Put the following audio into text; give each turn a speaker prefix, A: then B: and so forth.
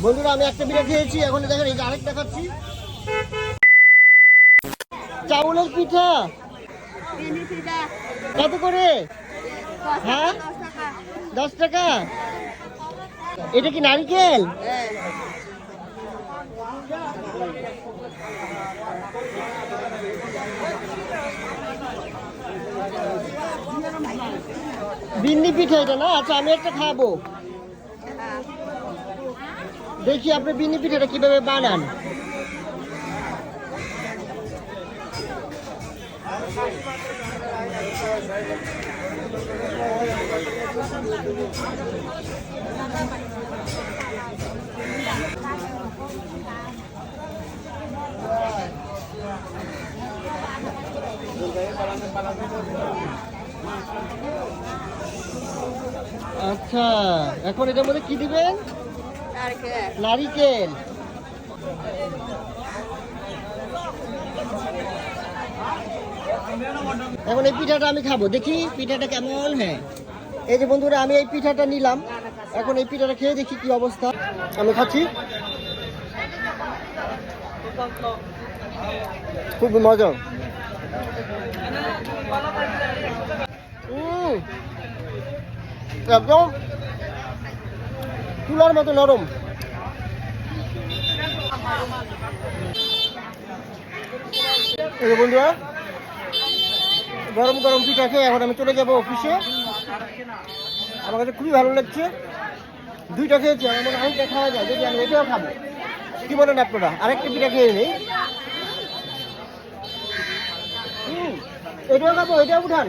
A: বন্ধুরা আমি একটা পিঠা খেয়েছি, এখন দেখেন এই যে আরেকটা খাচ্ছি। চাউলের পিঠা কত করে? হ্যাঁ 10 টাকা। এটা কি নারকেল? বিন্নি পিঠা এটা না? আচ্ছা আমি একটা খাবো, দেখি আপনি বিন্নি পিঠাটা কিভাবে বানান। আচ্ছা এখন এটার মধ্যে কি দিবেন? নারিকেল। এখন এই পিঠাটা আমি খাবো, দেখি পিঠাটা কেমন। হ্যাঁ এই যে বন্ধুরা আমি এই পিঠাটা নিলাম, এখন এই পিঠাটা খেয়ে দেখি কি অবস্থা। আমি খাচ্ছি, খুব মজা। একদম তুলার মতো নরম। এই বন্ধুরা গরম গরম পিঠা খেয়ে এখন আমি চলে যাবো অফিসে। আমার কাছে খুবই ভালো লাগছে, দুইটা খেয়েছি, আমার মনে আরেকটা খাওয়া যায়, যদি আমি এটাও খাবো। কি বলেন আপনারা? আরেকটা পিঠা খেয়ে নেই। এটাও খাবো, এটাও উঠান।